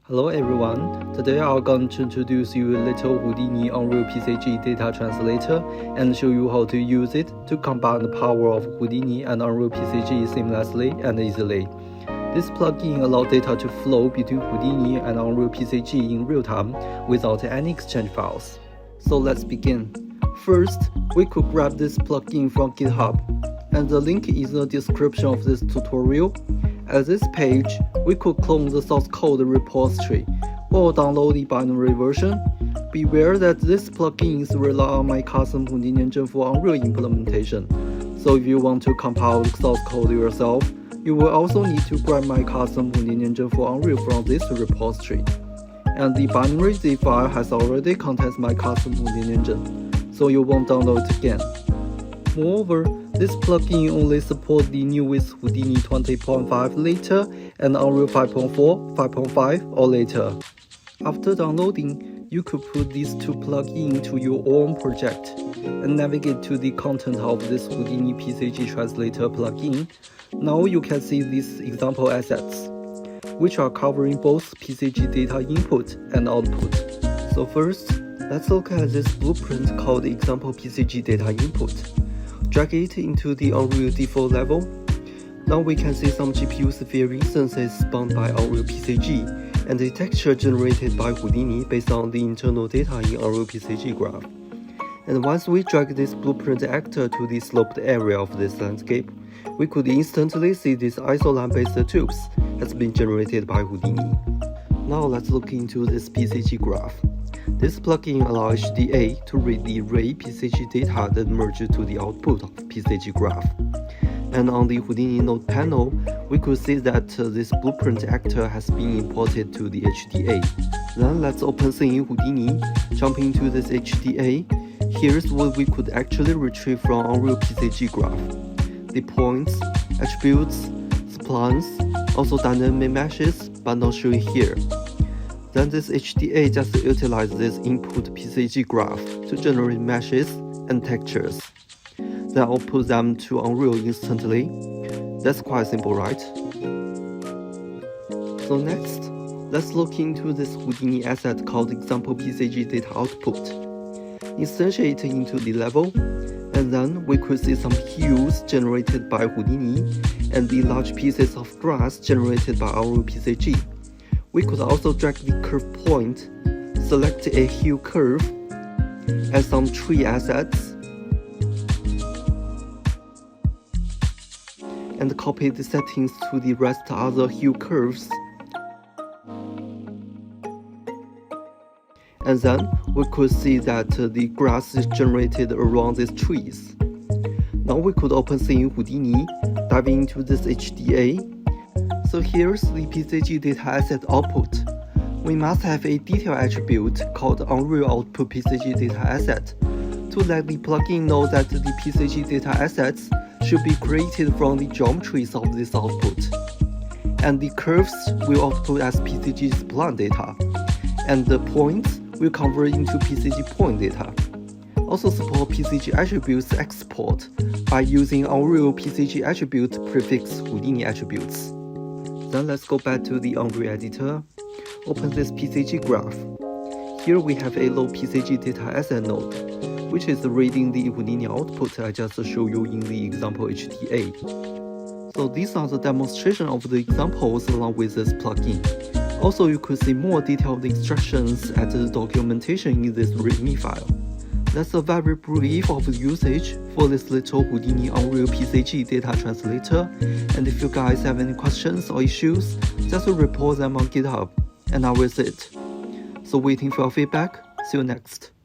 Hello everyone, today I'm going to introduce you a little Houdini Unreal PCG data translator and show you how to use it to combine the power of Houdini and Unreal PCG seamlessly and easily. This plugin allows data to flow between Houdini and Unreal PCG in real time without any exchange files. So let's begin. First, we could grab this plugin from GitHub, and the link is in the description of this tutorial. At this page, we could clone the source code repository or download the binary version. Beware that this plugin is rely on my custom Houdini engine for Unreal implementation. So if you want to compile the source code yourself, you will also need to grab my custom Houdini engine for Unreal from this repository. And the binary zip file has already contains my custom Houdini engine, so you won't download it again. Moreover, this plugin only supports the newest Houdini 20.5 later and Unreal 5.4, 5.5 or later. After downloading, you could put these two plugins into your own project and navigate to the content of this Houdini PCG Translator plugin. Now you can see these example assets, which are covering both PCGDataInput and output. So first, let's look at this blueprint called example PCGDataInput. Drag it into the Unreal default level. Now we can see some GPU sphere instances spawned by Unreal PCG and the texture generated by Houdini based on the internal data in Unreal PCG graph. And once we drag this blueprint actor to the sloped area of this landscape, we could instantly see this isoline-based tubes has been generated by Houdini. Now let's look into this PCG graph. This plugin allows HDA to read the array PCG data that merges to the output of PCG graph. And on the Houdini node panel, we could see that this blueprint actor has been imported to the HDA. Then let's open scene Houdini, jump into this HDA. Here's what we could actually retrieve from Unreal PCG graph: the points, attributes, splines, also dynamic meshes, but not showing here. Then this HDA just utilizes this input PCG graph to generate meshes and textures. Then output them to Unreal instantly. That's quite simple, right? So next, let's look into this Houdini asset called example PCGDataOutput. Instantiate into the level, and then we could see some hues generated by Houdini and the large pieces of grass generated by Unreal PCG. We could also drag the curve point, select a hue curve, add some tree assets, and copy the settings to the rest other hue curves. And then we could see that the grass is generated around these trees. Now we could open scene Houdini, dive into this HDA. So here's the PCGDataAsset output. We must have a detail attribute called Unreal Output PCGDataAsset to let the plugin know that the PCGDataAssets should be created from the geometries of this output. And the curves will output as PCGSplineData, and the points will convert into PCGPointData. Also support PCG Attributes export by using Unreal PCG Attribute prefix Houdini attributes. Then let's go back to the Unreal editor, open this PCG graph. Here we have a low PCGDataAsset node, which is reading the Houdini output I just showed you in the example HDA. So these are the demonstration of the examples along with this plugin. Also, you could see more detailed instructions at the documentation in this README file. That's a very brief of usage for this little Houdini Unreal PCG data translator, and if you guys have any questions or issues, just report them on GitHub, and I will see it. So waiting for your feedback, see you next.